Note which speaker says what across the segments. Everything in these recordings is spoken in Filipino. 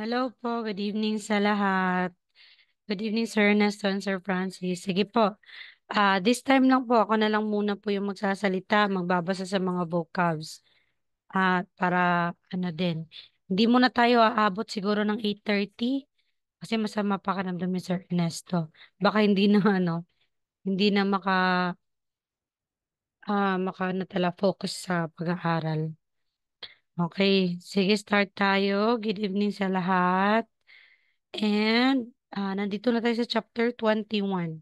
Speaker 1: Hello po, good evening sa lahat. Good evening, Sir Ernesto and Sir Francis. Sige po, this time lang po, ako na lang muna po yung magsasalita, magbabasa sa mga vocabs. Para ano din, hindi muna tayo aabot siguro ng 8:30 kasi masama pa pakiramdam ni Sir Ernesto. Baka hindi na hindi na natala focus sa pag-aaral. Okay, sige start tayo. Good evening sa lahat. And nandito na tayo sa chapter 21.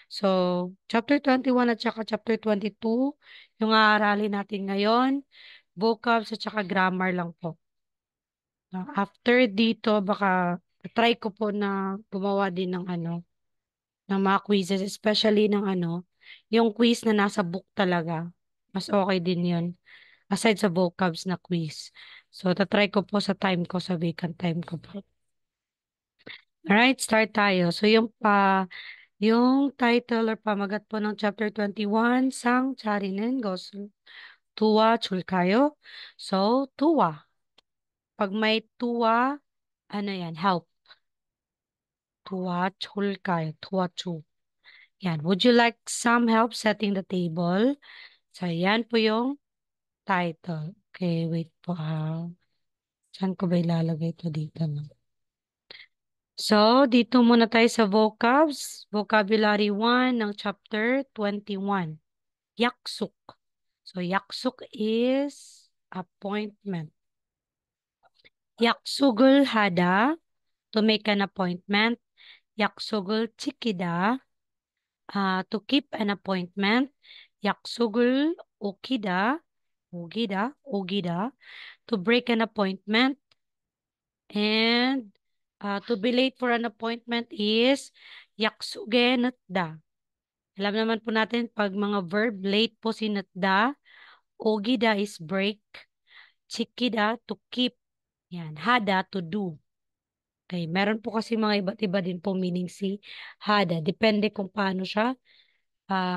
Speaker 1: So, chapter 21 at saka chapter 22, yung aaralin natin ngayon, vocabs at saka grammar lang po. After dito, baka try ko po na gumawa din ng ng mga quizzes, especially ng yung quiz na nasa book talaga. Mas okay din yun. Aside sa vocabs na quiz. So, tatry ko po sa time ko, sa vacant time ko po. Alright, start tayo. So, yung title or pamagat po ng chapter 21, Sang Charinen Gosu Tuwa Chulkayo. So, tuwa. Pag may tuwa, ano yan? Help. Tuwa Chulkayo. Tuwa Chu. Yan. Would you like some help setting the table? So, yan po yung title. Okay, wait po ha. Saan ko ba ilalagay ito dito? No? So, dito muna tayo sa vocabs. Vocabulary 1 ng chapter 21. Yaksuk. So, yaksuk is appointment. Yaksugul hada, to make an appointment. Yaksugul chikida, to keep an appointment. Yaksugul ogida, to break an appointment. And to be late for an appointment is yaksuge natda. Alam naman po natin, pag mga verb, late po si natda. Ogida is break. Chikida, to keep. Yan. Hada, to do. Okay. Meron po kasi mga iba't iba din po meaning si hada. Depende kung paano siya,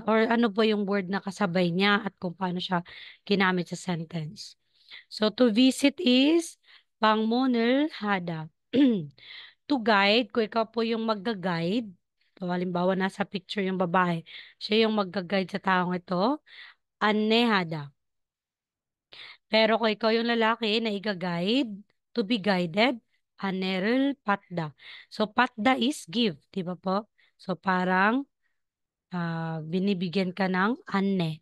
Speaker 1: or ano po yung word na kasabay niya at kung paano siya ginamit sa sentence. So, to visit is pangmonel hada. To guide, kung ikaw po yung magga-guide, so, halimbawa nasa picture yung babae, siya yung magga-guide sa taong ito, anehada. Pero kung ikaw yung lalaki na iga-guide, to be guided, aneril patda. So, patda is give, di ba po? So, parang binibigyan ka ng ane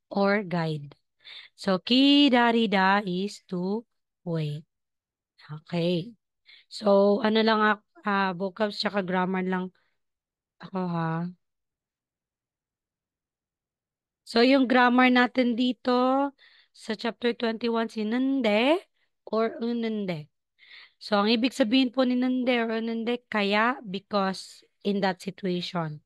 Speaker 1: or guide. So, kidarida is to wait. Okay. So, ano lang vocabs tsaka grammar lang ako ha. So, yung grammar natin dito sa chapter 21, si nande or unende. So, ang ibig sabihin po ni nande or unende, kaya, because, in that situation.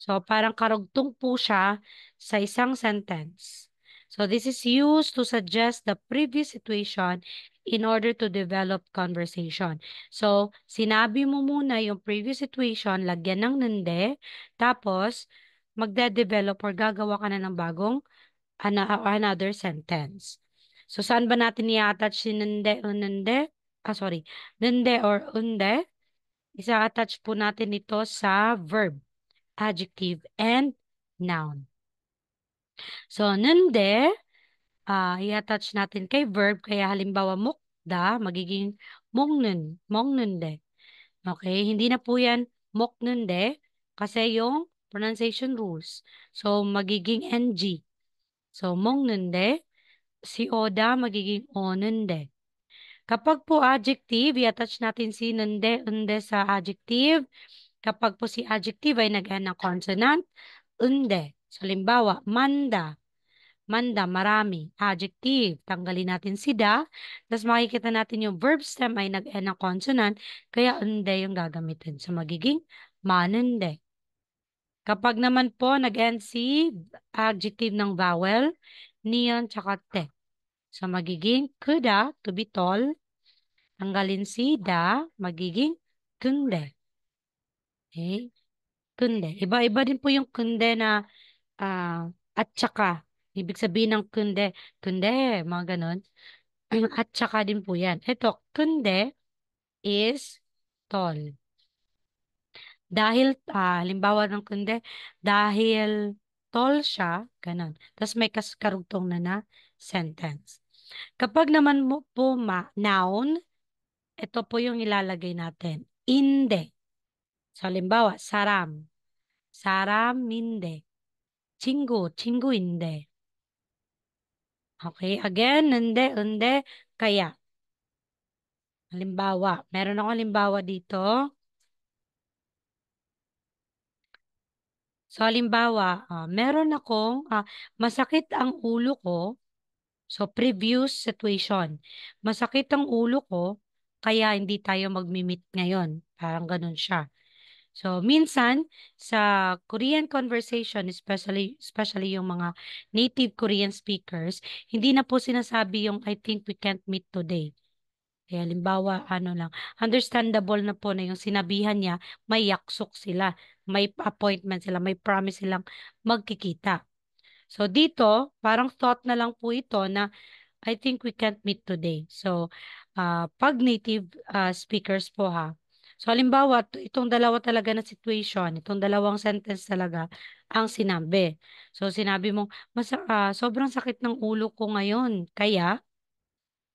Speaker 1: So, parang karugtong po siya sa isang sentence. So, this is used to suggest the previous situation in order to develop conversation. So, sinabi mo muna yung previous situation, lagyan ng nande, tapos, magde-develop or gagawa ka na ng bagong another sentence. So, saan ba natin i-attach si nande o nande? Sorry. Nande or unde? Isa-attach po natin ito sa verb, adjective, and noun. So, nande, i-attach natin kay verb. Kaya halimbawa, mukda, magiging mongnunde. Okay? Hindi na po yan moknunde kasi yung pronunciation rules. So, magiging NG. So, mongnunde. Si Oda, magiging onunde. Kapag po adjective, i-attach natin si nunde, unde sa adjective. Kapag po si adjective ay nag-end ng consonant, unde. So, limbawa, manda. Manda, marami. Adjective. Tanggalin natin si da. Tapos makikita natin yung verb stem ay nag-end ng consonant. Kaya unde yung gagamitin. So, magiging manunde. Kapag naman po nag-end si adjective ng vowel, niyon tsaka te. So, magiging kuda, to be tall. Tanggalin si da, magiging kunde. Okay? Kunde. Iba-iba din po yung kunde na at saka. Ibig sabihin ng kunde, mga ganon. At saka din po yan. Ito, kunde, is tall. Dahil, halimbawa ng kundi, dahil tall siya, ganun. Tapos may karugtong na sentence. Kapag naman mo po noun, ito po yung ilalagay natin. Inde. So, halimbawa, saram. Saraminde. Chingu. Chinguinde. Okay, again, nende, unde, kaya. Halimbawa, meron akong halimbawa dito. So, halimbawa, meron akong masakit ang ulo ko. So, previous situation. Masakit ang ulo ko, kaya hindi tayo magmi-meet ngayon. Parang ganun siya. So, minsan, sa Korean conversation, especially yung mga native Korean speakers, hindi na po sinasabi yung I think we can't meet today. Kaya halimbawa, ano lang, understandable na po na yung sinabihan niya, may yaksok sila, may appointment sila, may promise silang magkikita. So dito, parang thought na lang po ito na I think we can't meet today. So, pag native speakers po ha. So halimbawa, itong dalawa talaga na situation, itong dalawang sentence talaga ang sinabi. So sinabi mo, sobrang sakit ng ulo ko ngayon, kaya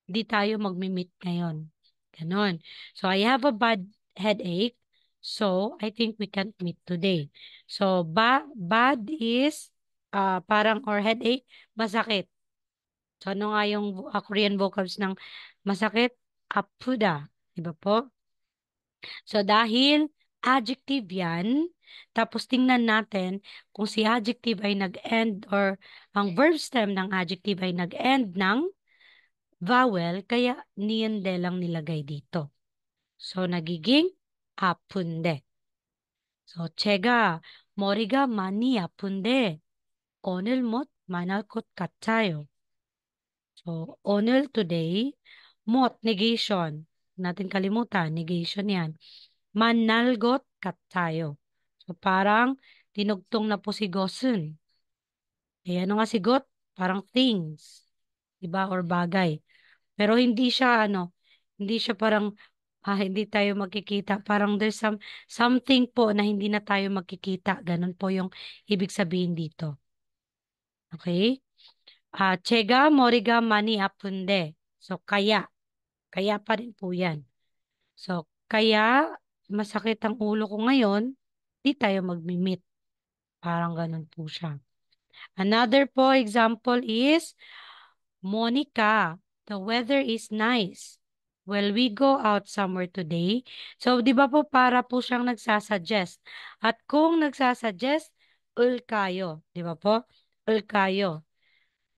Speaker 1: di tayo magmi-meet ngayon. Ganon. So, I have a bad headache. So, I think we can't meet today. So, bad is parang or headache, masakit. So, ano nga yung Korean vocabs ng masakit? Apuda. Diba po? So, dahil adjective yan, tapos tingnan natin kung si adjective ay nag-end or ang verb stem ng adjective ay nag-end ng vowel, kaya niyende lang nilagay dito. So, nagiging apunde. So, 제가 머리가 많이 아픈데 오늘 못 만날 것 같아요. So, 오늘 today, 못 negation. Natin kalimutan, negation yan. 만날 것 같아요. So, parang tinugtong na po si Gosun. Eh, ano nga si got? Parang things. Diba? Or bagay. Pero hindi siya hindi siya parang hindi tayo magkikita. Parang there's something po na hindi na tayo magkikita. Ganun po yung ibig sabihin dito. Okay? Chega moriga mani apunde. So, kaya pa rin po yan. So, kaya masakit ang ulo ko ngayon, di tayo magmi-meet. Parang ganun po siya. Another po example is, Monica, the weather is nice. Will we go out somewhere today? So, di ba po para po siyang nagsasuggest. At kung nagsasuggest, ul kayo. Di ba po? Ul kayo.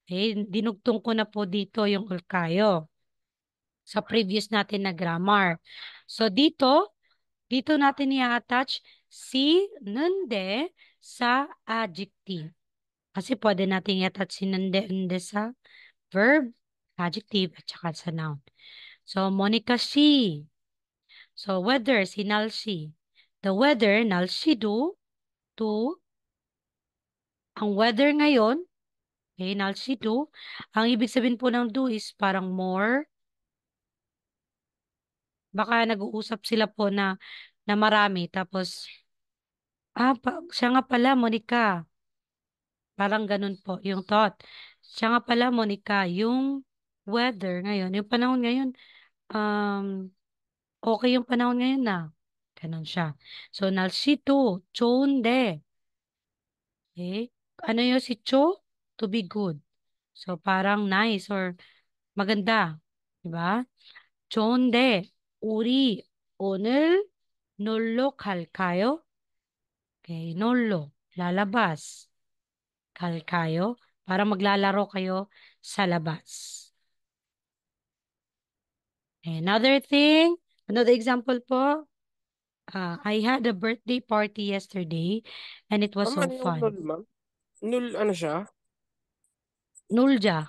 Speaker 1: Eh, dinugtong ko na po dito yung ul kayo sa previous natin na grammar. So, dito natin i-attach si nunde sa adjective. Kasi pwede natin i-attach si nunde sa verb, adjective, at saka sa noun. So, Monica, she. So, weather, si Nalsi. The weather, Nalsi do, to. Ang weather ngayon, okay, Nalsi do. Ang ibig sabihin po ng do is parang more. Baka nag-uusap sila po na marami. Tapos, siya nga pala, Monica. Parang ganun po yung thought. Siya nga pala, Monica, yung weather ngayon, yung panahon ngayon, um, okay yung panahon ngayon na. Ganon siya. So, 날씨도 좋은데, okay? Ano yung si cho? To be good. So, parang nice or maganda. Diba? 좋은데, 우리 오늘 놀러 갈까요? Okay, 놀러. Lalabas. Galkayo. Para maglalaro kayo sa labas. Another thing, another example po, I had a birthday party yesterday and it was
Speaker 2: Ma'am,
Speaker 1: so
Speaker 2: ano yung null,
Speaker 1: fun.
Speaker 2: ma'am? Null, ano siya?
Speaker 1: Nulja,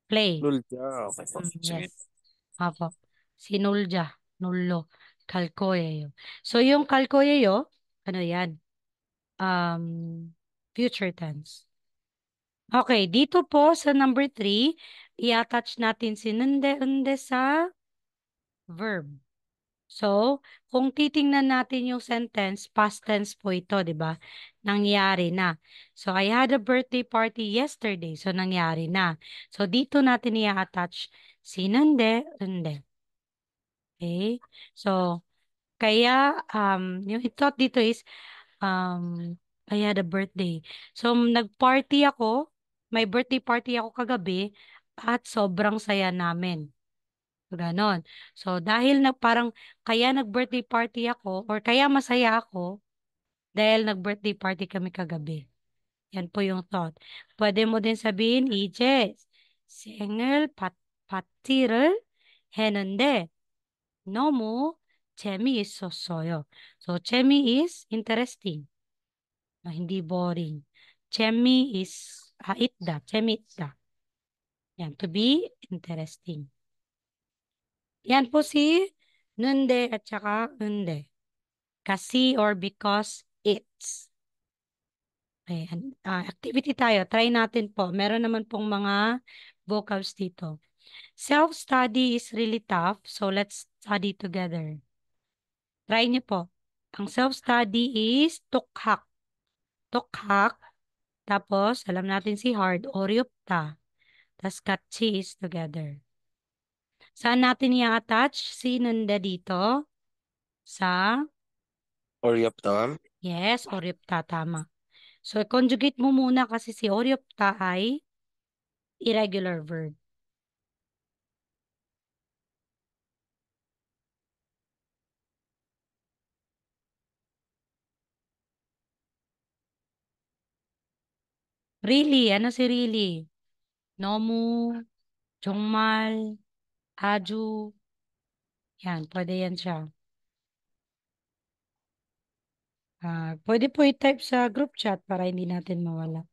Speaker 1: play.
Speaker 2: Null siya. Okay po. Sige.
Speaker 1: Yes. Apo. Si Nulja, Nullo, Kalkoyeyo. So yung Kalkoyeyo, ano yan? Um, future tense. Okay, dito po sa number 3, i-attach natin si nunde-unde sa verb. So, kung titingnan natin yung sentence, past tense po ito, di ba? Nangyari na. So, I had a birthday party yesterday. So, nangyari na. So, dito natin i-attach si nande, unde. Okay? So, kaya, yung thought dito is, I had a birthday. So, nag-party ako, may birthday party ako kagabi, at sobrang saya namin. Ganon. So, dahil parang, kaya nag-birthday party ako, or kaya masaya ako, dahil nag-birthday party kami kagabi. Yan po yung thought. Pwede mo din sabihin, EJ, 생일 파티를 했는데, 너무 재미있었어요. So, 재미 is interesting. Hindi boring. 재미 is itda. 재미있다. Yan, to be interesting. Yan po si nunde at saka unde. Kasi or because it's. Ayan. Activity tayo. Try natin po. Meron naman pong mga vocals dito. Self-study is really tough. So, let's study together. Try niyo po. Ang self-study is tukhak. Tukhak. Tapos, alam natin si hard. Oryupta. Tapos, katsi is together. Saan natin i-attach si nanda dito? Sa,
Speaker 2: Oryop na, ma'am.
Speaker 1: yes, oryupta. Tama. So, conjugate mo muna kasi si oryupta ay irregular verb. Really, ano si really? Nomu, 정말, 아주. Yan, pwede yan siya. Pwede po i-type sa group chat para hindi natin mawala.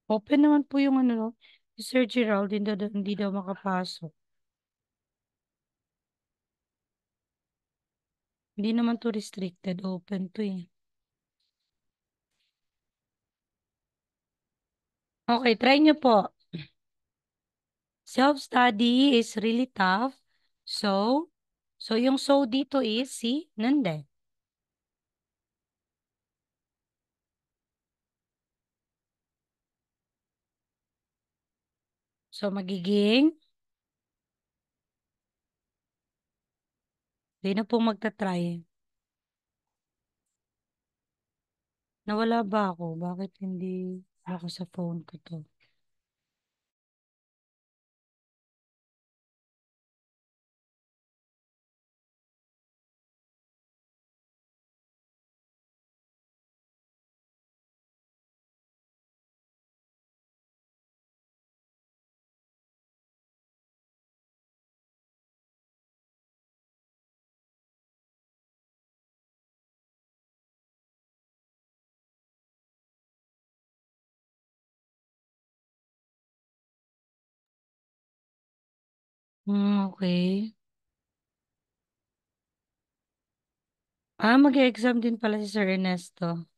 Speaker 1: Open naman po yung ano, no? Si Sir Gerald, hindi daw makapasok. Hindi naman to restricted, open to eh. Okay, try nyo po. Self-study is really tough. So yung so dito is si nande. So magiging, hindi na po magta-try. Nawala ba ako? Bakit hindi ako sa phone ko to? Okay. Mag-exam din pala si Sir Ernesto.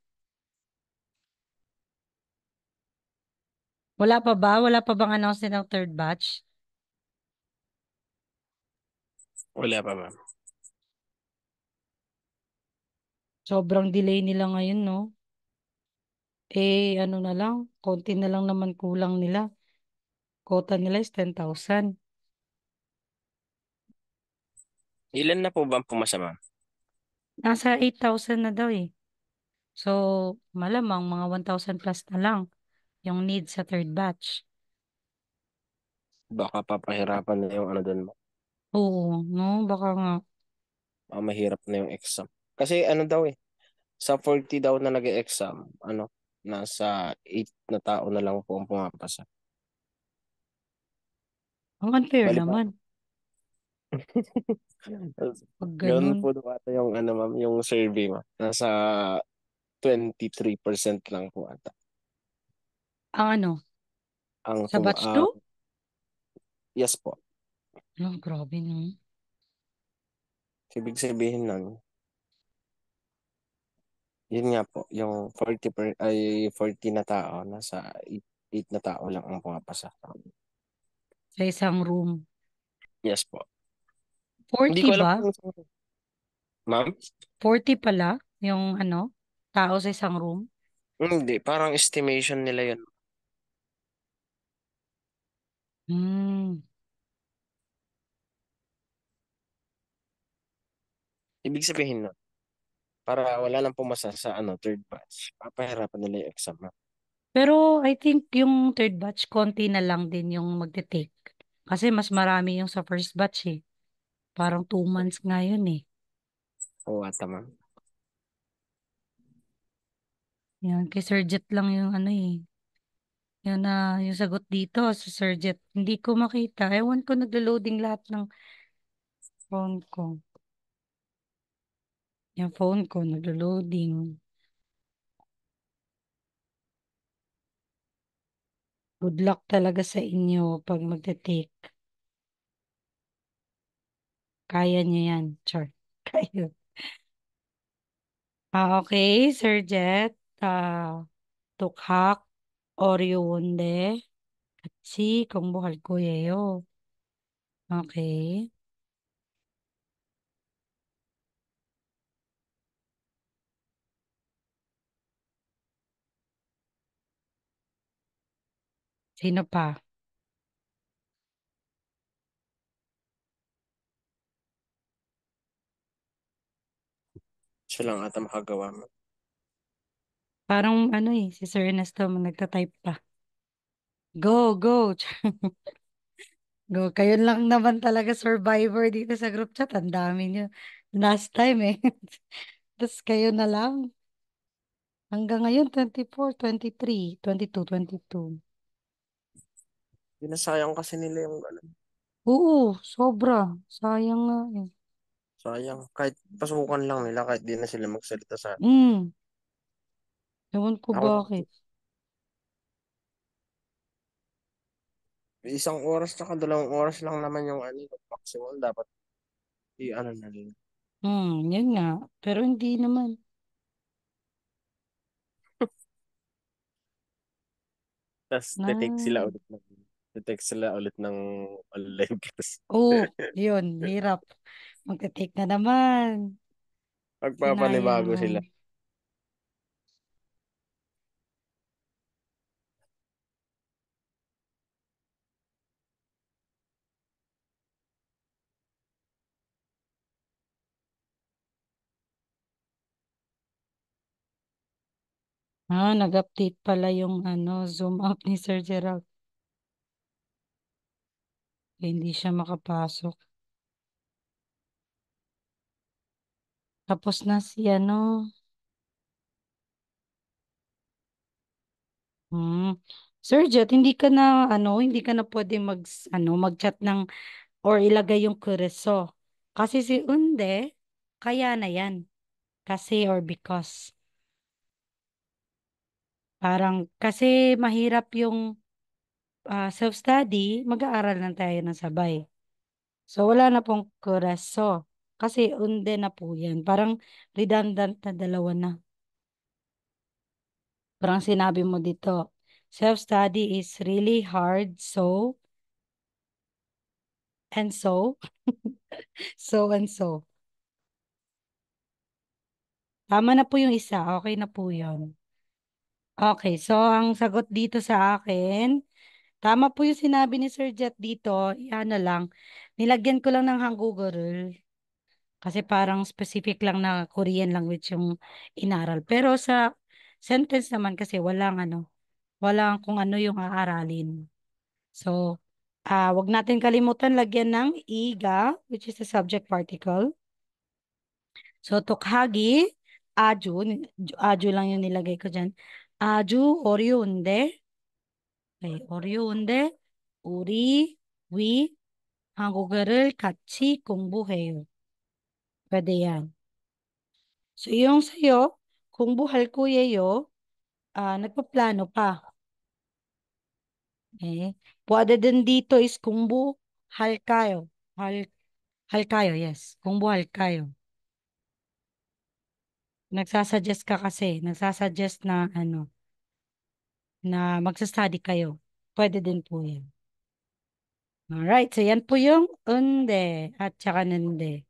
Speaker 1: Wala pa ba? Wala pa bang announcement ng third batch?
Speaker 2: Wala pa, ma'am.
Speaker 1: Sobrang delay nila ngayon, no? Ano na lang, konti na lang naman kulang nila. Quota nila is 10,000.
Speaker 2: Ilan na po ba ang pumasa, ma'am?
Speaker 1: Nasa 8,000 na daw eh. So, malamang mga 1,000 plus na lang yung need sa third batch.
Speaker 2: Baka papahirapan na yung ano doon, ma'am.
Speaker 1: Oo, no? Baka nga.
Speaker 2: Mahirap na yung exam. Kasi ano daw eh, sa 40 daw na nag-exam, ano, nasa 8 na tao na lang po ang pumapasa.
Speaker 1: Ang unfair
Speaker 2: Bali pa.
Speaker 1: naman. Pag
Speaker 2: Ganun
Speaker 1: ganun.
Speaker 2: po daw ata yung ano, ma'am, yung survey, ma'am. Nasa 23% lang po ata.
Speaker 1: Ang ano?
Speaker 2: Ang
Speaker 1: Sa batch 2?
Speaker 2: yes po.
Speaker 1: Grabe no.
Speaker 2: Ibig sabihin nun, yun nga po, yung 40 na tao, nasa 8 na tao lang ang pumapasa.
Speaker 1: Sa isang room.
Speaker 2: Yes po. Hindi
Speaker 1: 40
Speaker 2: ko alam
Speaker 1: ba?
Speaker 2: kung ma'am?
Speaker 1: 40 pala yung tao sa isang room.
Speaker 2: Hindi, parang estimation nila yun.
Speaker 1: Hmm.
Speaker 2: Ibig sabihin nun, para wala nang pumasa sa third batch, papahirapan nila yung exam.
Speaker 1: Pero I think yung third batch, konti na lang din yung magte-take. Kasi mas marami yung sa first batch eh. Parang 2 months nga yun eh.
Speaker 2: Oo, ata ma'am.
Speaker 1: Yan, kay Sir Jet lang yung eh. Yan na, yung sagot dito sa Sir Jet. Hindi ko makita. Ewan ko naglo-loading lahat ng phone ko. Yung phone ko naglo-loading. Good luck talaga sa inyo pag magte-take. Kaya niyo yan. Char. Kaya. Okay, Sir Jet. Tukhak, Oreo Wonde, si kung buhal ko yayo. Okay. Sino pa?
Speaker 2: Siya lang ata makagawa mo.
Speaker 1: Parang si Sir Ernesto nagta-type pa. Go, go. Go. Kayo lang naman talaga survivor dito sa group chat. Ang dami niyo. Last time eh. Tapos kayo na lang. Hanggang ngayon, 24, 23, 22, 22.
Speaker 2: Pinasayang kasi nila yung ganun.
Speaker 1: Oo, sobra. Sayang nga eh.
Speaker 2: Sayang. Kahit pasukan lang nila, kahit di na sila magsalita sa atin.
Speaker 1: Hmm, ewan ko
Speaker 2: Ako,
Speaker 1: bakit.
Speaker 2: isang oras tsaka 2 oras lang naman yung maximum dapat i-ano na nila.
Speaker 1: Yun nga. Pero hindi naman.
Speaker 2: Tapos
Speaker 1: Na.
Speaker 2: text sila ulit ng online class.
Speaker 1: Oh, yun, hirap. Magte-take na naman.
Speaker 2: Magpapanibago sila.
Speaker 1: Sinayang. Nag-update pala yung Zoom app ni Sir Gerald. Hindi siya makapasok. Tapos na si Hmm. Sir Jet, hindi ka na pwede mag-chat ng or ilagay yung kureso. Kasi si Unde, kaya na yan. Kasi or because. Kasi mahirap yung self-study, mag-aaral lang tayo ng sabay. So, wala na pong kuraso. Kasi unde na po yan. Parang redundant na dalawa na. Parang sinabi mo dito, self-study is really hard. So, and so, so and so. Tama na po yung isa. Okay na po yun. Okay, so ang sagot dito sa akin, tama po yung sinabi ni Sir Jet dito. Lang, nilagyan ko lang ng Hangul. Kasi parang specific lang na Korean language yung inaral. Pero sa sentence naman kasi walang kung ano yung aaralin. So, wag natin kalimutan lagyan ng iga, which is the subject particle. So, tukhagi, aju, aju lang yung nilagay ko dyan. Aju, oryunde. Okay, oryunde, 우리, we, 한국어를 같이 공부해요. Pwede yan. So, yung sa'yo, kung buhal ko yayo, nagpaplano pa. Okay. Pwede din dito is kung buhal kayo. Hal, hal kayo, yes. Kung buhal kayo. Nagsasuggest ka kasi. Nagsasuggest na ano, na magsa-study kayo. Pwede din po yan. Alright, so yan po yung unde at saka nende.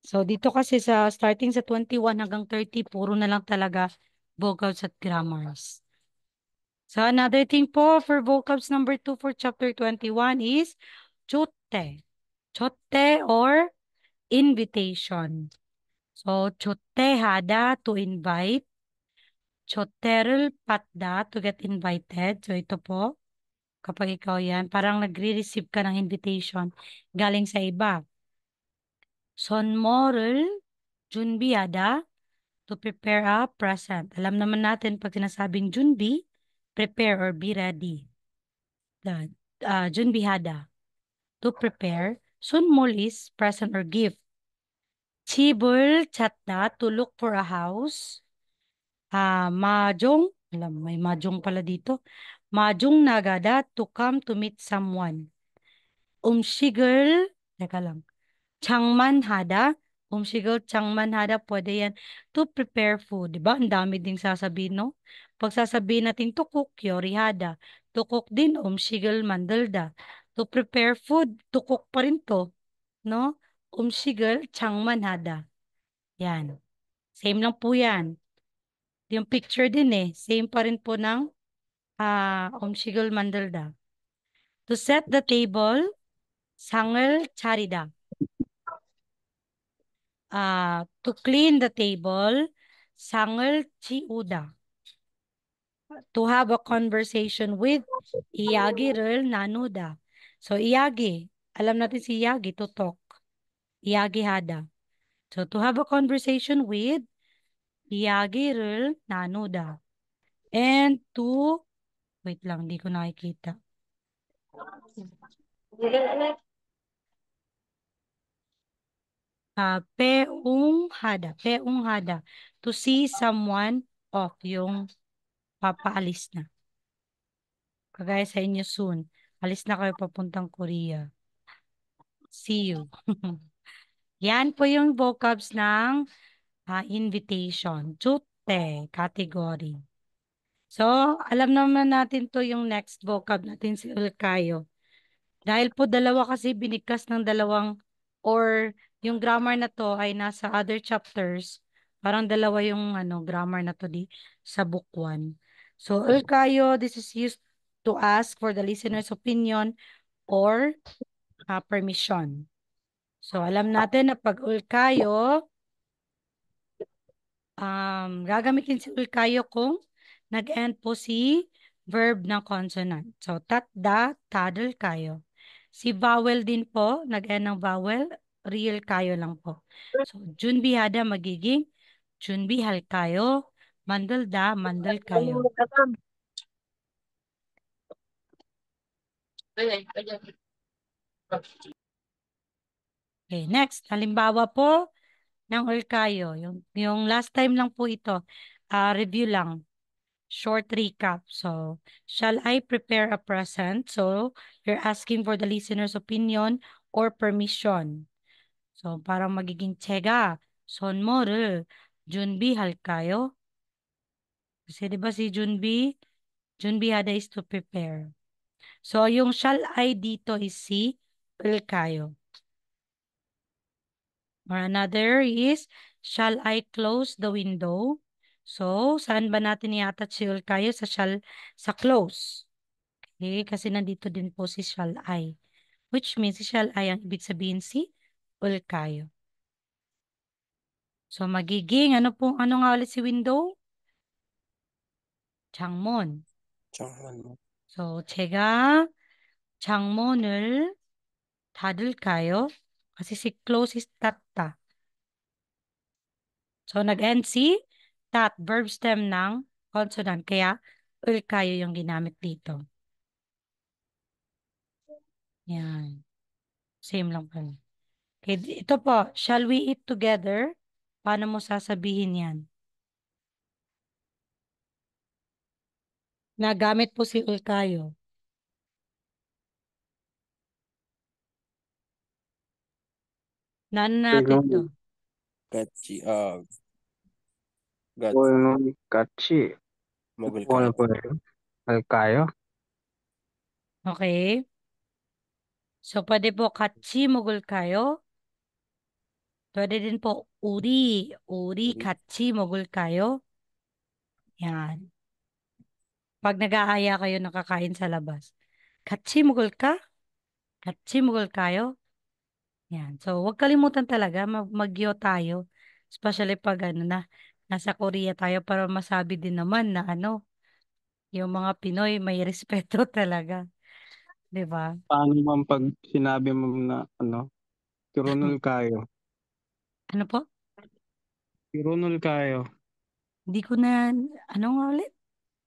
Speaker 1: So dito kasi sa starting sa 21 hanggang 30, puro na lang talaga vocals at grammars. So another thing po for vocabs number 2 for chapter 21 is chote. Chote or invitation. So chote hada to invite. Choterel patda to get invited. So ito po, kapag ikaw yan, parang nagre-receive ka ng invitation galing sa iba. Sonmorel junbiada to prepare a present. Alam naman natin pag sinasabing junbi, prepare or be ready. The, junbihada, to prepare. Sunmol is present or gift. Chibul chatda, to look for a house. Mahjong, alam, may mahjong pala dito. Mahjong nagada, to come to meet someone. Umshigel, teka lang. Changman hada, umshigel changman hada, pwede yan. To prepare food, di ba? Ang dami ding sasabihin, no? Pag sasabihin natin to cook, yori hada. To cook din, umshigel mandalda. To prepare food, to cook pa rin to, no? Umshigel changman hada. Yan. Same lang po yan. Yung picture din eh. Same pa rin po ng umshigel mandalda. To set the table, 상을 차리다. To clean the table, 상을 치우다. To have a conversation with, 이야기를 나누다. So, 이야기. Alam natin si 이야기, to talk. 이야기하다. So, to have a conversation with, 이야기를 나누다. And to, wait lang, di ko nakikita. Peunghada. Peunghada. To see someone off, yung papaalis na. Kagaya sa inyo soon. Alis na kayo papuntang Korea. See you. Yan po yung vocabs ng invitation. Chute, category. So, alam naman natin to yung next vocab natin si Ulkayo. Dahil po dalawa kasi binigkas ng dalawang or yung grammar na to ay nasa other chapters. Parang dalawa yung grammar na to sa book 1. So, Ulkayo, this is used to ask for the listener's opinion or permission. So, alam natin na pag Ulkayo, gagamitin si Ulkayo kung nag-end po si verb ng consonant. So, tatda, tadal kayo. Si vowel din po, nag-end ng vowel, real kayo lang po. So, junbihada magiging junbihal kayo, mandalda, mandal kayo. Okay, next. Halimbawa po ng Ulkayo. Yung last time lang po ito. Review lang. Short recap. So, shall I prepare a present? So, you're asking for the listener's opinion or permission. So, parang magiging tsega. 선물을 준비할까요? Kasi di ba si 준비하다 is to prepare. So, yung shall I dito is si 을까요? Or another is, shall I close the window? So, saan ba natin i-attach si kayo? Sa close. Okay, kasi nandito din po si shall I. Which means si shall I ang ibig sabihin si kayo. So, magiging, ano nga ulit si window? 창문.
Speaker 2: Tsaka,
Speaker 1: So, 제가 창문을 닫을까요? Kasi si close is 닫다. So, nag-end si tat, verb stem ng consonant. Kaya, kayo yung ginamit dito. Yan. Same lang pala. Okay, ito po, shall we eat together? Paano mo sasabihin yan? Nagamit po si Ulkayo. Naano natin to?
Speaker 2: Pinoy. Kachi, got
Speaker 3: Pinoy Kachi.
Speaker 2: mogul
Speaker 3: Ano
Speaker 2: kayo.
Speaker 3: po na yun? Kayo?
Speaker 1: Okay. So, pwede po Kachi Mogul kayo. Pwede din po Uri. Uri
Speaker 2: Uri.
Speaker 1: Kachi Mogul kayo. Yan. Pag nag-aaya kayo nakakain sa labas. Kachi Mogul ka? Kachi Mogul kayo. Yan. So, huwag kalimutan talaga mag-yo tayo. Especially pag ano na, nasa Korea tayo para masabi din naman na ano, yung mga Pinoy may respeto talaga. 'Di ba?
Speaker 3: Paano man pag sinabi mo na Kirunol kayo?
Speaker 1: Ano po?
Speaker 3: Kirunol kayo.
Speaker 1: Hindi ko na, ano nga ulit?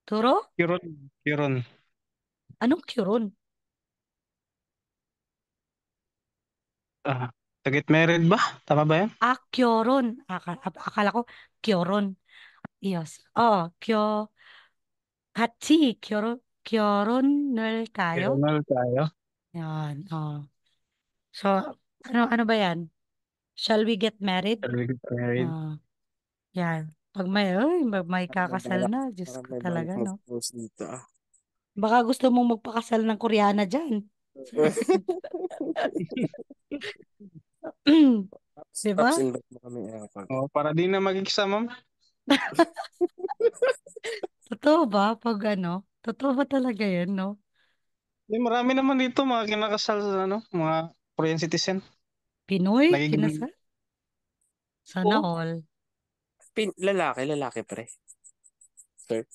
Speaker 1: Turo?
Speaker 3: Kiron. Kiron.
Speaker 1: Anong Kyuron?
Speaker 3: Ah, Tagit merid ba? Tama ba yan?
Speaker 1: Ah, Kyoron. Akala ko Kyoron. Yes. Oh, Kachi. Kyoron을 kayo?
Speaker 3: Kirunol kayo.
Speaker 1: Yan. Oh. So, ano ba yan? Shall we get married?
Speaker 3: Tagit merid.
Speaker 1: Ah, yan. Pag may
Speaker 2: Parang may
Speaker 1: kakasal
Speaker 2: balak,
Speaker 1: na, Diyos
Speaker 2: parang
Speaker 1: ko
Speaker 2: may balak
Speaker 1: talaga, no?
Speaker 2: mag-post dito ah.
Speaker 1: Baka gusto mong magpakasal ng Koreana dyan. Di ba?
Speaker 2: Pops, invite mo kami pag
Speaker 3: Oh, para di na mag-isa, ma'am.
Speaker 1: Totoo ba? Pag ano? Totoo ba talaga yan, no?
Speaker 3: Marami naman dito mga kinakasal sa mga Korean citizen.
Speaker 1: Pinoy?
Speaker 3: Nagiging,
Speaker 1: Kinasal? Sana
Speaker 3: oh,
Speaker 1: all.
Speaker 2: lalaki pre. Sir.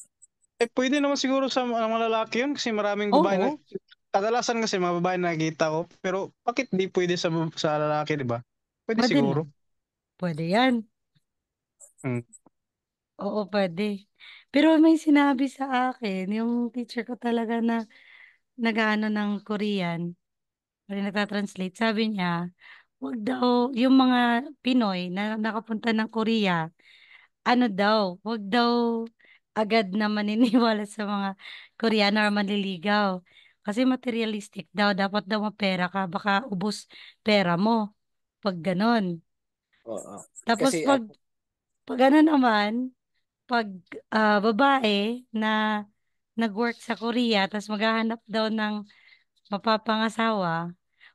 Speaker 3: pwede naman siguro sa mga lalaki yun kasi maraming babae na,
Speaker 1: Oo,
Speaker 3: kadalasan kasi mga babae na nakikita ko, pero bakit di pwede sa lalaki, di ba? Pwede
Speaker 1: pwede
Speaker 3: siguro.
Speaker 1: lang. Pwede yan.
Speaker 3: Hmm.
Speaker 1: Oo, pwede. Pero may sinabi sa akin, yung teacher ko talaga na nag-ano ng Korean, rin nagtatranslate, sabi niya, wag daw, yung mga Pinoy na nakapunta ng Korea, ano daw, wag daw agad na maniniwala sa mga Koreano or manliligaw. Kasi materialistic daw, dapat daw mapera ka, baka ubos pera mo. Pag ganon.
Speaker 2: Oo.
Speaker 1: Tapos
Speaker 2: Kasi
Speaker 1: pag ano naman, pag babae na nag-work sa Korea, tapos maghahanap daw ng mapapangasawa,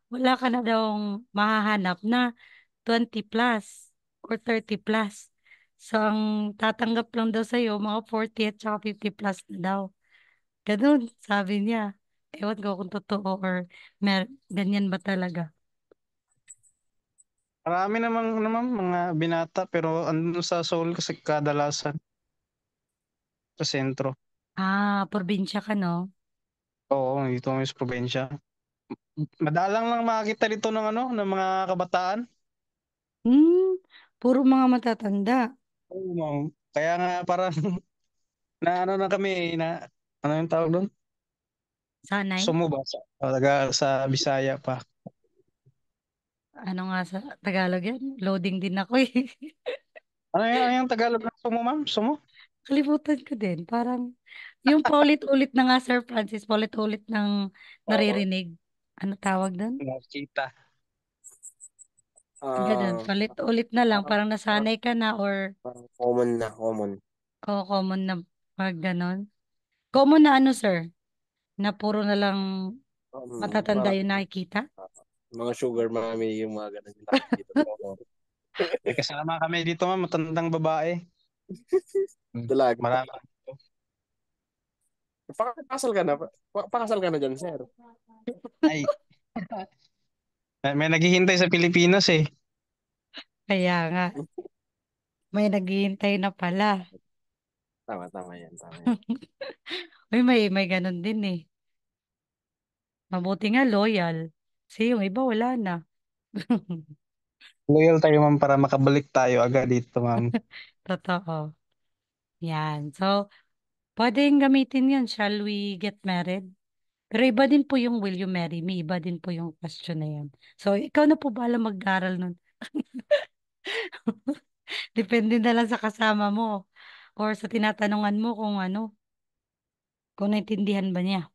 Speaker 1: wala ka na daw mahahanap na 20 plus or 30 plus. So, ang tatanggap lang daw sa'yo, mga 40 at saka 50 plus na daw. Ganun, sabi niya. Ewan ko kung totoo or ganyan ba talaga.
Speaker 3: Marami naman mga binata pero andun sa Seoul kasi kadalasan sa sentro.
Speaker 1: Ah, probinsya ka, no?
Speaker 3: Oo, dito kami sa probinsya. Madalang lang makakita dito ng mga kabataan.
Speaker 1: Hmm, puro mga matatanda.
Speaker 3: Oo, ma'am. Kaya nga parang na ano na kami na ano yung tawag doon?
Speaker 1: Sanay?
Speaker 3: Sumo ba? Sa Bisaya pa.
Speaker 1: Ano nga sa Tagalog yan? Loading din ako eh.
Speaker 3: Ano yung Tagalog ng sumo, ma'am? Sumo?
Speaker 1: Kalimutan ko din. Parang, yung paulit-ulit na nga, Sir Francis, paulit-ulit ng
Speaker 3: Oo.
Speaker 1: naririnig. Ano tawag doon?
Speaker 3: Nakita.
Speaker 1: Ganun,
Speaker 2: ah
Speaker 1: paulit-ulit na lang.
Speaker 2: parang,
Speaker 1: Parang
Speaker 2: parang,
Speaker 1: nasanay ka na or
Speaker 2: parang common na, common.
Speaker 1: common na pag ganun. Common na ano, sir? Na puro na lang matatanda
Speaker 2: Parang
Speaker 1: yung nakikita?
Speaker 2: ah, mga sugar mommy yung mga ganun yung nakikita ko.
Speaker 3: May kasama kami dito, ma'am, matandang babae. Hmm.
Speaker 2: Dalaga.
Speaker 3: Marami.
Speaker 2: Pakasal ka na. Pakasal ka na dyan, sir.
Speaker 3: Ay, may naghihintay sa Pilipinas eh.
Speaker 1: Kaya nga, may naghihintay na pala.
Speaker 2: Tama yan, tama yan.
Speaker 1: Uy, may ganun din eh. Mabuti nga loyal. Kasi yung iba wala na.
Speaker 3: Loyal tayo, ma'am, para makabalik tayo agad dito, ma'am.
Speaker 1: Totoo. Yan. So, pwedeng gamitin yun. Shall we get married? Pero iba din po yung will you marry me? Iba din po yung question na yan. So, ikaw na po bala mag-aral nun. Depende na lang sa kasama mo or sa tinatanungan mo kung ano. Kung naintindihan ba niya.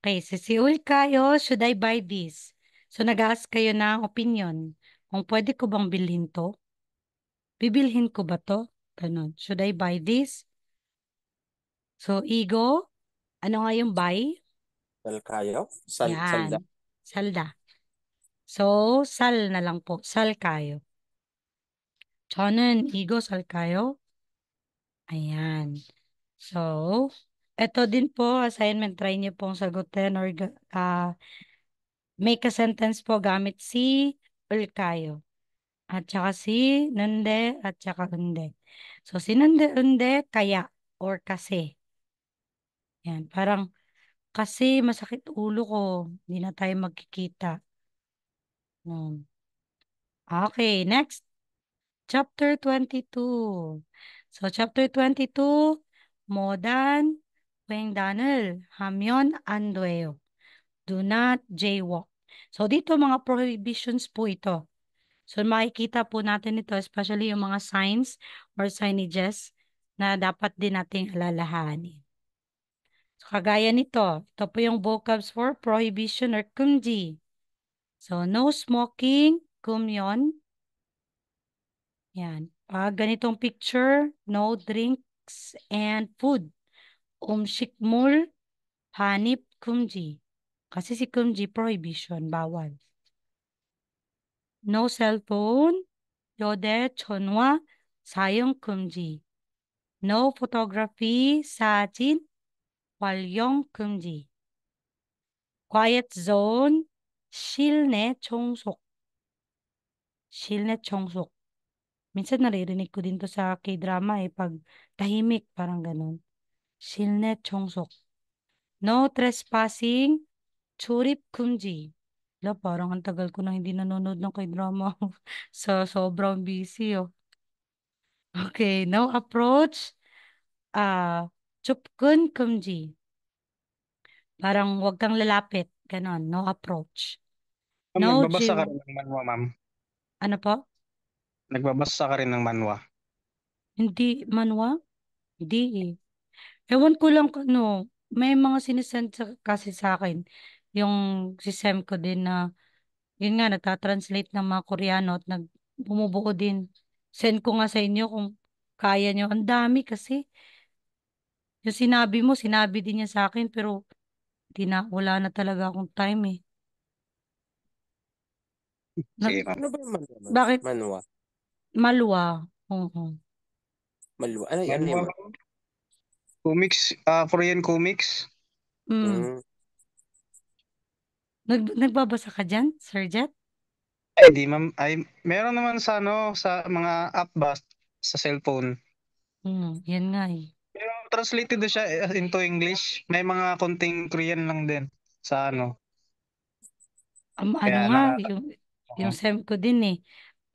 Speaker 1: Okay, sisiul kayo, should I buy this? So nag-ask kayo ng opinion. Kung pwede ko bang bilhin to? Bibilhin ko ba to? Ganun. Should I buy this? So ego, ano nga yung buy?
Speaker 2: Sal kayo? Salda.
Speaker 1: Yan. Salda. So, sal na lang po. Sal kayo. 저는 이거 살까요? Ayan. So, eto din po, assignment, try niyo pong sagutin or make a sentence po gamit si ulkayo. At saka si nande at saka unde. So, si nande, unde, kaya or kasi. Yan, parang kasi masakit ulo ko, hindi na tayo magkikita. Hmm. Okay, next. Chapter 22. So, chapter 22, 모단 횡단을 하면 안 돼요. Do not jaywalk. So, dito mga prohibitions po ito. So, makikita po natin ito, especially yung mga signs or signages na dapat din nating alalahanin. So, kagaya nito, ito po yung vocabs for prohibition or kumji. So, no smoking, kumyon. Yan. Ganitong picture, no drinks and food. Umshikmul, hanip, kumji. Kasi si kumji, prohibition, bawal. No cellphone, yode, chonwa, sayong kumji. No photography, 사진, 활용 금지. Quiet zone, 실내 청소. 실내 청소. Minsan naririnig ko din to sa K-drama pag tahimik, parang ganun. 실내 청소. No trespassing, 출입 금지. Wala, parang ang tagal ko na hindi nanonood ng K-drama. Sobrang busy, oh. Okay, no approach, 접근 금지. Parang wag kang lalapit. Ganon, no approach. No
Speaker 3: Nagbabasa ka
Speaker 1: jaywalk.
Speaker 3: rin ng manwa, ma'am.
Speaker 1: Ano po?
Speaker 3: Nagbabasa ka rin ng manwa.
Speaker 1: Hindi, manwa? Hindi eh. Ewan ko lang kung ano, may mga sinisend kasi sa akin. Yung si Sem ko din na, yun nga, nagtatranslate ng mga Koreano at bumubuo din. Send ko nga sa inyo kung kaya nyo. Ang dami kasi. Yung sinabi mo, sinabi din niya sa akin, pero wala na talaga akong time eh. Na,
Speaker 3: Sige, ma'am.
Speaker 2: Ano ba yung manwa?
Speaker 1: bakit
Speaker 2: Manwa?
Speaker 1: malwa? Oo.
Speaker 2: Malwa? Ano, ano
Speaker 3: Manwa,
Speaker 2: yung
Speaker 3: ma'am. Comics, Korean comics.
Speaker 1: Mm.
Speaker 2: Hmm.
Speaker 1: Nagbabasa ka dyan, Sir Jet?
Speaker 3: Ay, di, ma'am. Ay, meron naman sa sa mga app ba sa cellphone.
Speaker 1: Yan nga eh.
Speaker 3: Pero translated na siya into English. May mga konting Korean lang din sa
Speaker 1: Ano
Speaker 3: Kaya
Speaker 1: nga,
Speaker 3: nakaka...
Speaker 1: yung SEM ko din eh.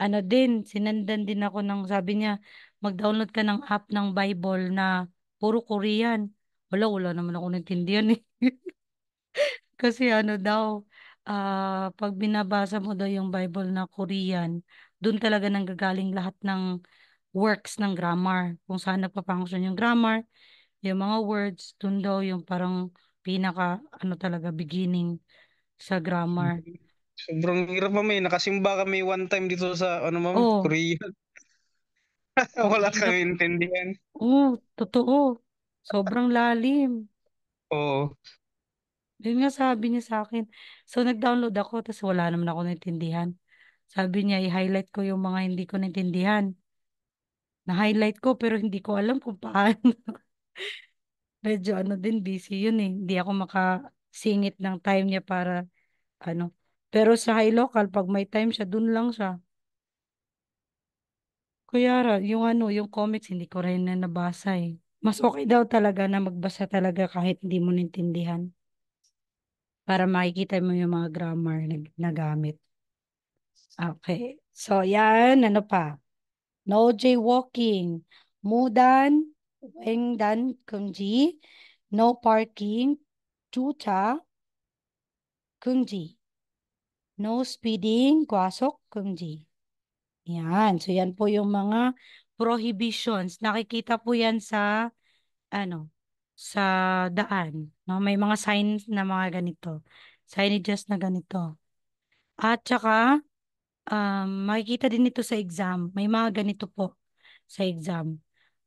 Speaker 1: Ano din, sinandan din ako ng sabi niya, mag-download ka ng app ng Bible na puro Korean. Wala naman ako naintindihan eh. Kasi ano daw, pag binabasa mo daw yung Bible na Korean, doon talaga nanggagaling lahat ng works ng grammar. Kung saan nagpa-function yung grammar, yung mga words, doon daw yung parang pinaka, ano talaga, beginning sa grammar.
Speaker 3: Sobrang hirap, ma'am. Nakasimba kami one time dito sa ma'am,
Speaker 1: Oh,
Speaker 3: Korea.
Speaker 1: ang
Speaker 3: Wala
Speaker 1: hirap.
Speaker 3: kami intindihan.
Speaker 1: Totoo. Sobrang lalim.
Speaker 3: Oo.
Speaker 1: Yun nga sabi niya sa akin. So, nag-download ako, tapos wala naman ako naintindihan. Sabi niya, i-highlight ko yung mga hindi ko naintindihan. Na-highlight ko, pero hindi ko alam kung paano. Medyo ano din, busy yun eh. Hindi ako makasingit ng time niya para ano. Pero sa high local, pag may time siya, dun lang siya. Kaya yung ano, yung comics, hindi ko rin na nabasa eh. Mas okay daw talaga na magbasa talaga kahit hindi mo naintindihan. Para makikita mo yung mga grammar na nagamit. Okay. So, yan. Ano pa? No jaywalking. Mudan, wengdan, kumji. No parking. Chucha, kumji. No speeding, kwasok, kumji. Yan. So, yan po yung mga prohibitions. Nakikita po yan sa, ano, sa daan. No? May mga signs na mga ganito. Signages na ganito. At saka, makikita din ito sa exam. May mga ganito po sa exam.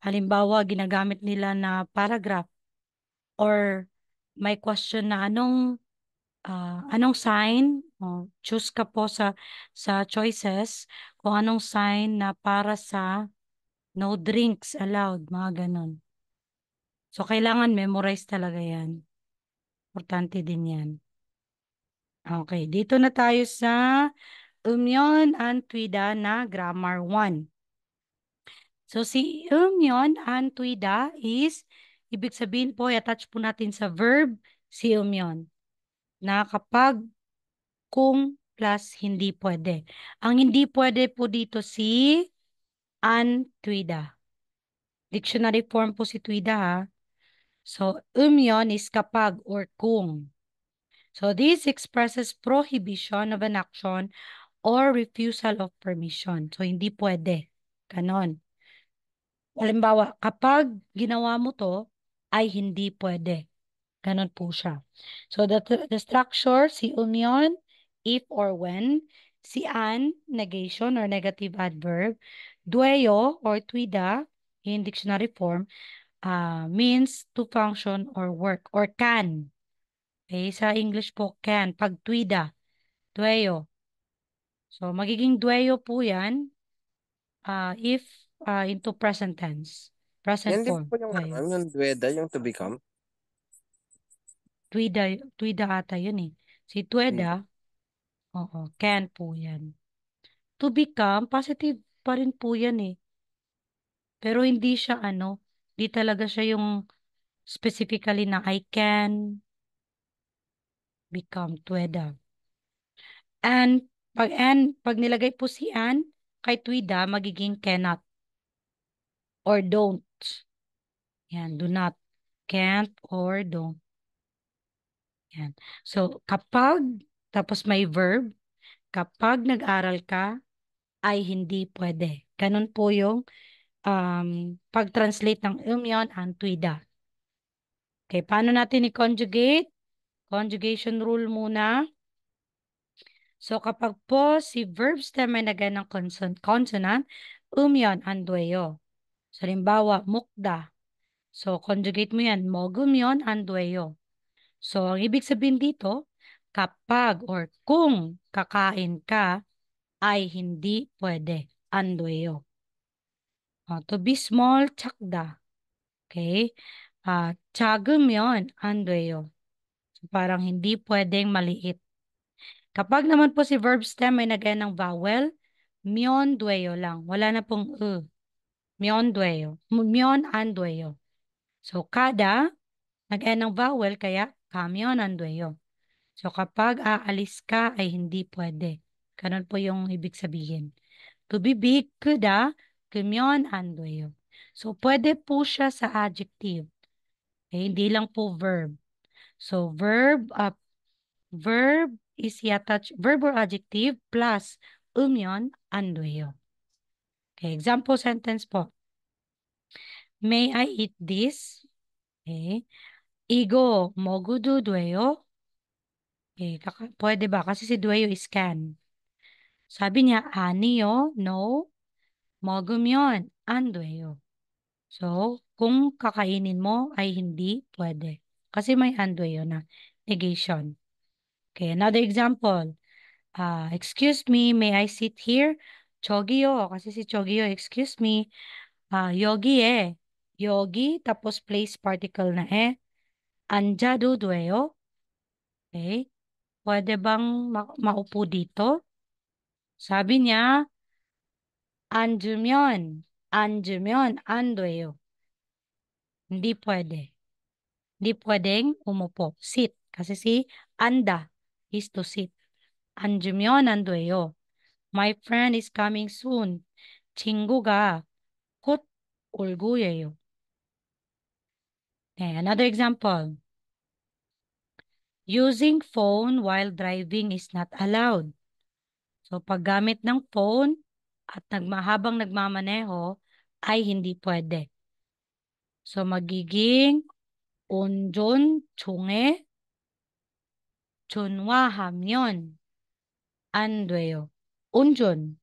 Speaker 1: Halimbawa, ginagamit nila na paragraph or may question na anong sign? Choose ka po sa choices kung anong sign na para sa no drinks allowed, mga ganon. So, kailangan memorize talaga yan. Importante din yan. Okay, dito na tayo sa Umyon and Twida na Grammar 1. So, si Umyon and Twida is, ibig sabihin po, i-attach po natin sa verb si Umyon na kapag kung plus hindi pwede. Ang hindi pwede po dito si an Twida. Dictionary form po si Twida ha. So, umyon is kapag or kung. So, this expresses prohibition of an action or refusal of permission. So, hindi pwede. Ganon. Halimbawa, kapag ginawa mo to, ay hindi pwede. Ganon po siya. So, the structure, si umyon, if or when, si an, negation or negative adverb, dueyo or tuida, in dictionary form, means to function or work or can. Okay, sa English po, can. Pag tuida, dueyo. So, magiging dueyo po yan if into present tense. Present
Speaker 2: Yan din
Speaker 1: form,
Speaker 2: po yung,
Speaker 1: dueyo.
Speaker 2: yung duweda, yung to become.
Speaker 1: Tuida, tuida ata yun eh. Si tueda, oo, can po yan. To become, positive pa rin po yan eh. Pero hindi siya di talaga siya yung specifically na I can become tueda. Pag nilagay po si an, kay tuida, magiging cannot or don't. Yan, do not, can't or don't. Yan. So, tapos may verb, kapag nag-aral ka, ay hindi pwede. Ganun po yung pag-translate ng umyon and tuida. Okay, paano natin i-conjugate? Conjugation rule muna. So, kapag po si verb stem ay nagay ng consonant, umyon and dueyo. So, halimbawa, mukda. So, conjugate mo yan, mogumyon and dueyo. So, ang ibig sabihin dito, kapag or kung kakain ka, ay hindi pwede. Andueyo. To be small, tsakda. Okay? 작으면 안 돼요. So, parang hindi pwedeng maliit. Kapag naman po si verb stem ay nagaya ng vowel, myon dueyo lang. Wala na pong myon dueyo. Myon an dueyo. So, kada nagaya ng vowel, kaya kamyon an dueyo. So, kapag aalis ka ay hindi pwede. Ganun po yung ibig sabihin. To be big, kuda, kumyon an dueyo. So, pwede po siya sa adjective. Okay, hindi lang po verb. So, verb is i-attach, verb or adjective plus umyon, anduyo. Okay, example sentence po. May I eat this? Okay. Igo mogudu dueyo? Okay, pwede ba? Kasi si dueyo is can. Sabi niya, aniyo, no, mogumyon, andueyo. So, kung kakainin mo ay hindi pwede. Kasi may andueyo na. Negation. Okay, another example. Excuse me, may I sit here? 저기요. Kasi si 저기요, excuse me. 여기 여기, tapos place particle na 앉아도 돼요? Okay. Pwede bang maupo dito? Sabi niya, 앉으면 안 돼요. Hindi pwede. Hindi pwedeng umupo. Sit. Kasi si anda is to sit. 앉으면 안 돼요. My friend is coming soon. 친구가 곧 올 거예요. Okay, another example. Using phone while driving is not allowed. So, paggamit ng phone at habang nagmamaneho ay hindi pwede. So, magiging 온전 종에 전화하면 안 돼요. 온전.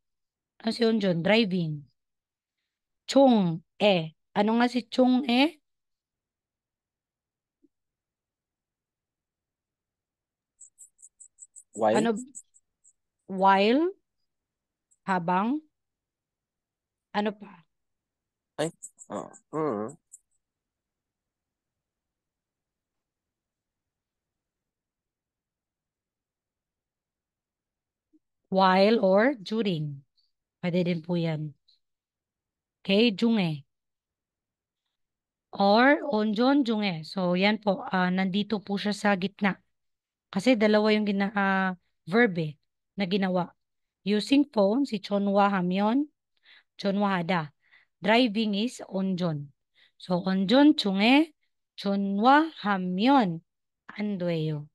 Speaker 1: Ano si 온전? Driving. 총에. Ano nga si 총에?
Speaker 2: While?
Speaker 1: Ano? While? Habang? Ano pa?
Speaker 2: Ay, oh. Mm.
Speaker 1: While or during. Pwede din po yan. Okay, 중에. Or 온전 중에. So, yan po. Nandito po siya sa gitna. Kasi dalawa yung verb na ginawa. Using phone, si 전화하면, 전화하다. Driving is 온전. So, 온전 중에 전화하면 안 돼요.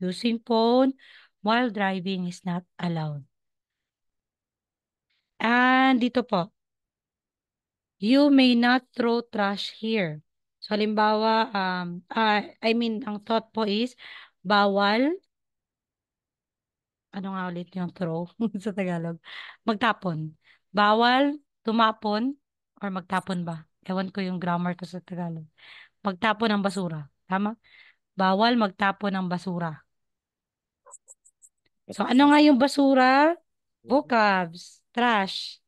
Speaker 1: Using phone while driving is not allowed. And dito po, you may not throw trash here. So, halimbawa, ang thought po is, bawal, ano nga ulit yung throw sa Tagalog? Magtapon. Bawal tumapon or magtapon ba? Ewan ko yung grammar ko sa Tagalog. Magtapon ng basura. Tama? Bawal magtapon ng basura. So, ano nga yung basura? Vocabs. Trash.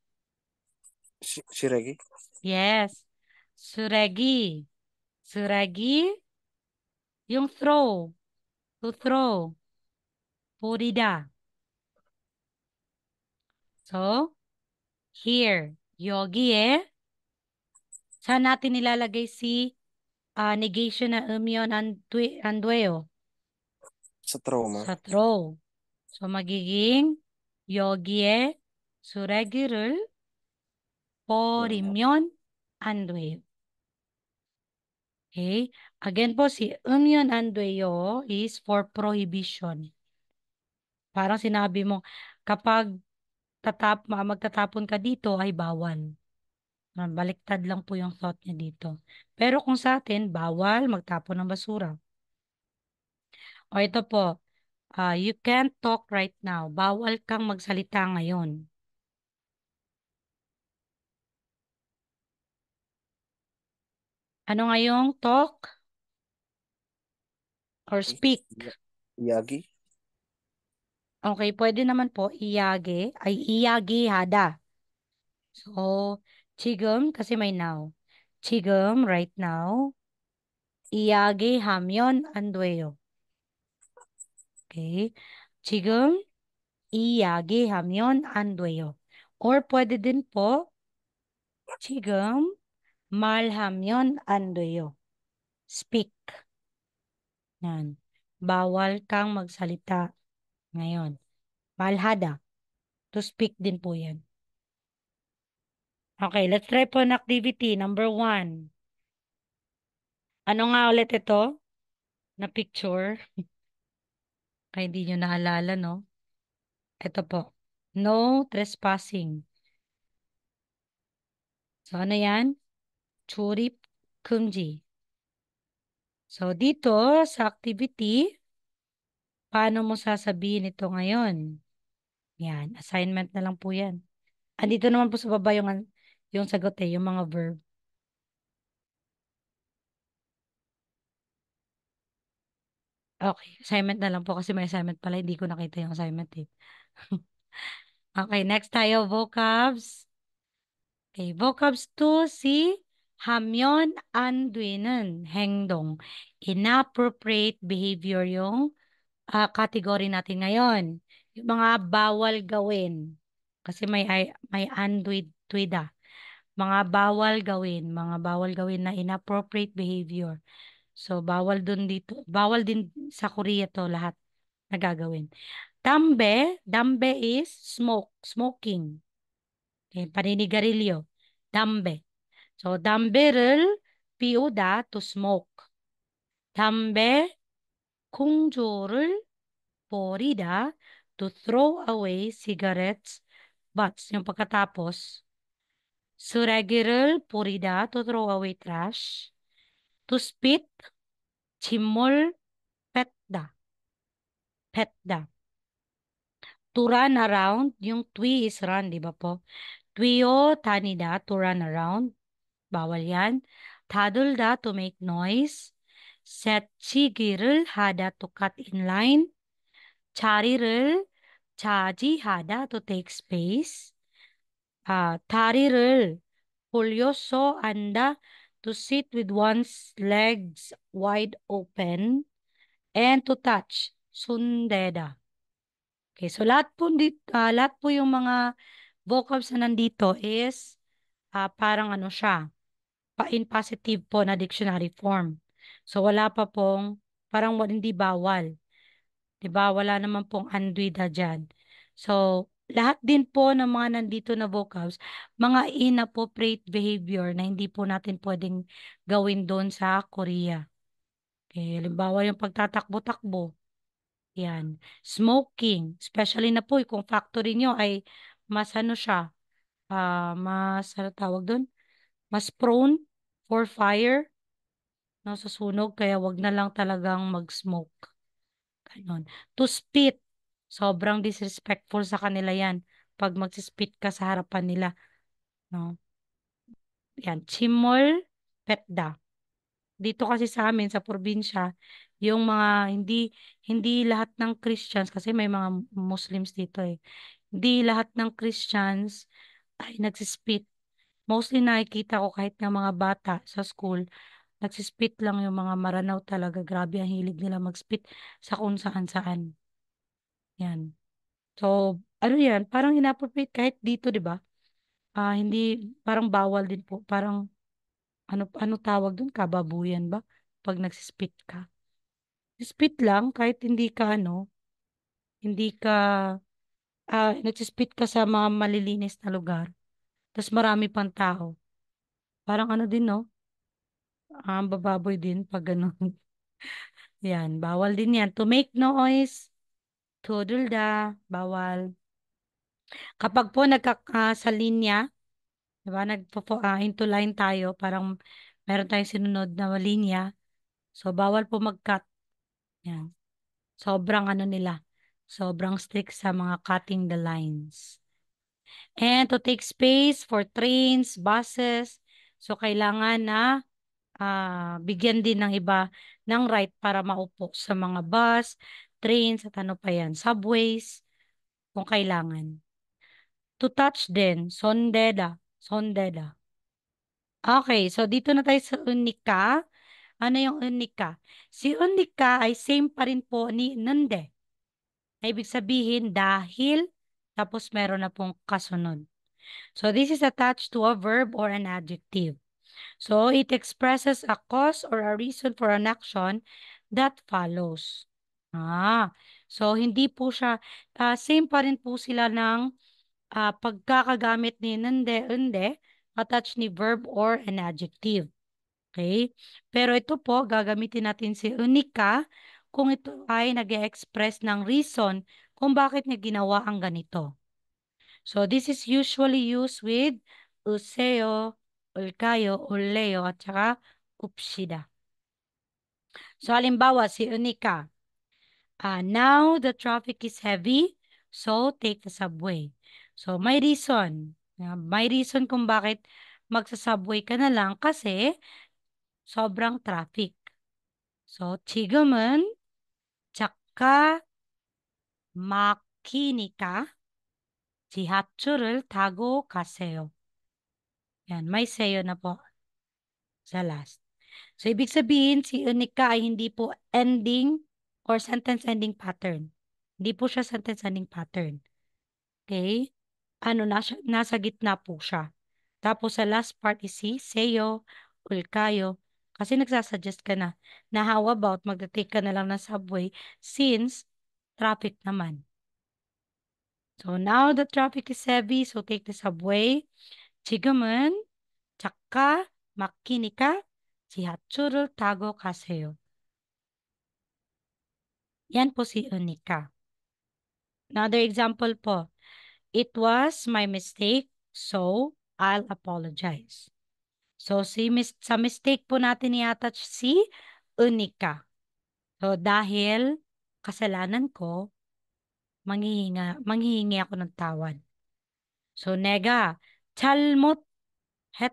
Speaker 2: Si Reggie?
Speaker 1: Yes. Suregi. Suregi. Yung throw. To throw. Purida. So, here. Yogi Saan natin nilalagay si negation na umyon andueo?
Speaker 2: Sa trauma?
Speaker 1: Sa throw. So, magiging yogi suregirul porimion andueo. Okay? Again po, si umyon andueo is for prohibition. Parang sinabi mo, kapag magtatapon ka dito ay bawal. Baliktad lang po yung thought niya dito. Pero kung sa atin, bawal magtapon ng basura. O ito po, you can't talk right now. Bawal kang magsalita ngayon. Ano nga yung talk or speak?
Speaker 2: Yagi?
Speaker 1: Okay, pwede naman po iyage ay iyagi hada. So, 지금 kasi may now. 지금 right now. 이야기하면 안 돼요. Okay? 지금 이야기하면 안 돼요. Or pwede din po, 지금 말하면 안 돼요. Speak. Yan. Bawal kang magsalita ngayon. Malhada. To speak din po yan. Okay, let's try po an activity. Number 1. Ano nga ulit ito? Na picture. Kaya hindi nyo naalala, no? Ito po. No trespassing. So, ano yan? Churip kumji. So, dito sa activity, paano mo sasabihin ito ngayon? Yan, assignment na lang po yan. Andito naman po sa baba yung sagot yung mga verb. Okay, assignment na lang po kasi may assignment pala. Hindi ko nakita yung assignment Okay, next tayo, vocabs. Okay, vocabs 2, si 하면 안 되는 행동. Inappropriate behavior yung category natin ngayon. Yung mga bawal gawin. Kasi may tuida. Mga bawal gawin. Mga bawal gawin na inappropriate behavior. So, bawal dun dito. Bawal din sa Korea to lahat na gagawin. Dambe is smoking. Okay, paninigarilyo. Dambe. So, 담배를 피우다 to smoke. 담배 공조를 버리다 to throw away cigarettes butts. Yung pagkatapos, 쓰레기를 버리다 to throw away trash. To spit, chimol, petda. Petda. To run around, yung twi is run, di ba po? Tuyo, tanida, to run around. Bawal yan. Tadulda, to make noise. Setchigirul, hada, to cut in line. Charirul, chaji, hada, to take space. Tarirul, pulyoso, anda, to sit with one's legs wide open. And to touch, sundeda. Okay, so lahat po yung mga vocabs na nandito is parang ano siya, in positive po na dictionary form. So wala pa pong parang hindi bawal. 'Di ba? Wala naman pong andwida diyan. So lahat din po ng mga nandito na vocabs, mga inappropriate behavior na hindi po natin pwedeng gawin doon sa Korea. Okay, halimbawa yung pagtatakbo-takbo. Yan. Smoking, especially na po kung factory nyo ay mas ano siya, mas ano tawag doon? Mas prone for fire, no, sa sunog, kaya wag na lang talagang mag-smoke. Ganon. To spit, sobrang disrespectful sa kanila yan pag mag-spit ka sa harapan nila, no? Yan, chimol, petda. Dito kasi sa amin sa probinsya, yung mga hindi lahat ng Christians kasi may mga Muslims dito eh. Hindi lahat ng Christians ay nagsispit. Mostly nakikita ko kahit nga mga bata sa school, nagsispit lang yung mga maranaw talaga. Grabe ang hilig nila mag-spit sa kung saan-saan. Yan. So, ano yan? Parang inappropriate kahit dito, di ba? Hindi, parang bawal din po. Parang, ano tawag dun? Kababuyan ba? Pag nagsispit ka. Spit lang, kahit hindi ka, nagsispit ka sa mga malilinis na lugar. Tapos marami pang tao. Parang ano din, no? Bababoy din pag ganun. Yan, bawal din yan. To make noise, tudulda, bawal. Kapag po sa linya, diba, into line tayo, parang meron tayong sinunod na linya, so bawal po mag-cut. Yan. Sobrang ano nila, sobrang strict sa mga cutting the lines. And to take space for trains, buses, so kailangan na bigyan din ng iba ng right para maupo sa mga bus, trains, at ano pa yan, subways, kung kailangan. To touch din, sondeda, sondeda. Okay, so dito na tayo sa unika. Ano yung unika? Si unika ay same pa rin po ni nande. Ibig sabihin dahil, tapos meron na pong kasunod. So this is attached to a verb or an adjective. So it expresses a cause or a reason for an action that follows. So hindi po siya, same pa rin po sila ng pagkakagamit ni nande, unde, attached ni verb or an adjective. Okay? Pero ito po, gagamitin natin si unika kung ito ay nag-express ng reason kung bakit niya ginawa ang ganito. So this is usually used with useo, ulkayo, uleo, at saka upsida. So halimbawa, si unika. Now the traffic is heavy, so take the subway. So may reason. May reason kung bakit magsa-subway ka na lang kasi sobrang traffic. So 지금은 작가 막히니까 지하철을 타고 가세요. Yan, may sayo na po sa last. So ibig sabihin si unika ay hindi po ending or sentence ending pattern. Hindi po siya sentence ending pattern. Okay? Nasa gitna po siya. Tapos sa last part is si Seyo, Ulkayo. Kasi nagsasuggest ka na how about magta-take ka na lang ng subway since traffic naman. So now the traffic is heavy, so take the subway. 지금은 작가 막히니까 지하철을 타고 가세요. Yan po si Unika. Another example po. It was my mistake, so I'll apologize. So, sa mistake po natin i-attach si unika. So, dahil kasalanan ko, manghihingi ako ng tawad. So, nega, 잘못했,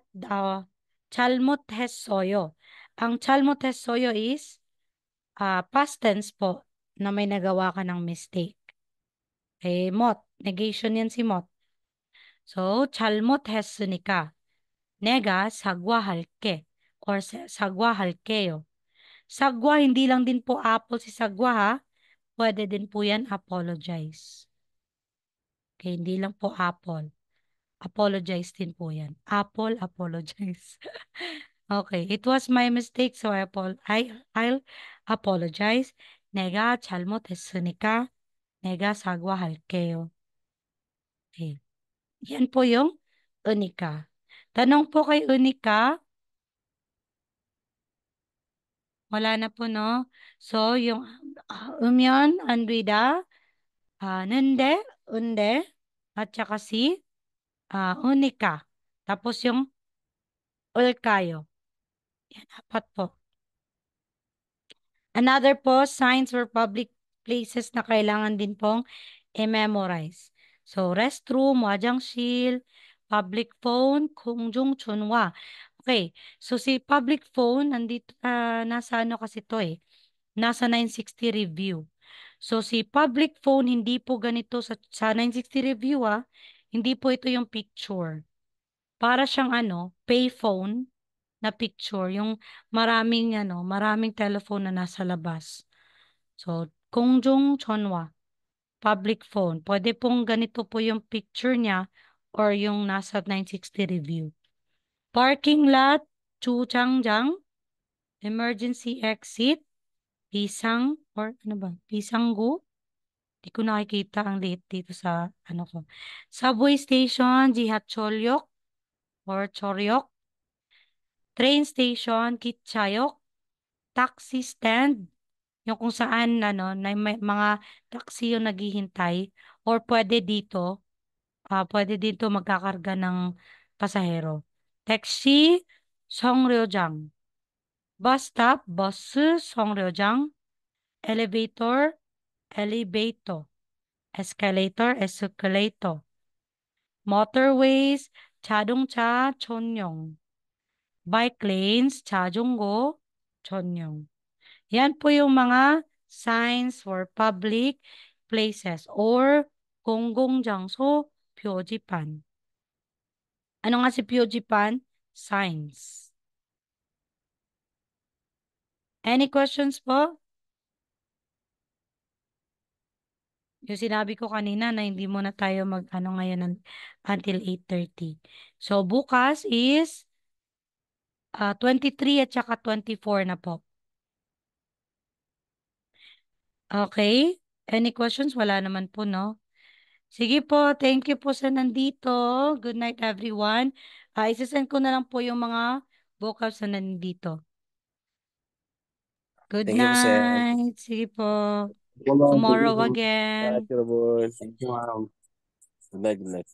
Speaker 1: 잘못했어요. Ang 잘못했어요 is past tense po na may nagawa ka ng mistake. Eh, negation yan si mot. So, 잘못했으니까 내가 사과할게 or 사과할게요. Sagwa, hindi lang din po apple si sagwa ha. Pwede din po yan apologize. Okay, hindi lang po apple. Apologize din po yan. Apple, apologize. Okay, it was my mistake, so I'll apologize. 내가 잘못했으니까 내가 사과할게요. Okay. Yan po yung unika. Tanong po kay unika. Wala na po, no? So, yung umyon, andwida, nende, unde, at saka si unika. Tapos yung ulkayo. Yan, apat po. Another po, signs or public places na kailangan din pong i-memorize. So, restroom, 화장실, public phone, 공중전화. Okay, so si public phone, nandito, nasa ano kasi to eh, nasa 960 review. So, si public phone, hindi po ganito sa 960 review hindi po ito yung picture. Para siyang payphone na picture, yung maraming telephone na nasa labas. So, 공중전화, public phone. Pwede pong ganito po yung picture niya or yung nasa 960 review. Parking lot, 주차장, emergency exit, pisang, or ano ba? Pisanggu. Di ko nakikita ang late dito sa ano ko. Subway station, 지하철역 or Choryok. Train station, Kitchayok. Taxi stand, yung kung saan na may mga taxi yung naghihintay or pwede dito magkakarga ng pasahero. Taxi, Songryeojang. Bus stop, bus, Songryeojang. Elevator, elevator. Escalator, escalator. Motorways, 자동차, 전용. Bike lanes, 자전거, 전용. Yan po yung mga signs for public places or 공공장소 표지판. Ano nga si 표지판? Signs. Any questions po? Yung sinabi ko kanina na hindi muna tayo ngayon until 8:30. So, bukas is 23 at saka 24 na po. Okay? Any questions? Wala naman po, no? Sige po, thank you po sa nandito. Good night, everyone. Isasend ko na lang po yung mga vocals na nandito. Good
Speaker 2: Thank you po, sir.
Speaker 1: night. Sige po. Tomorrow again.
Speaker 2: Thank you, Rabon. Thank you, ma'am. Good night, good night.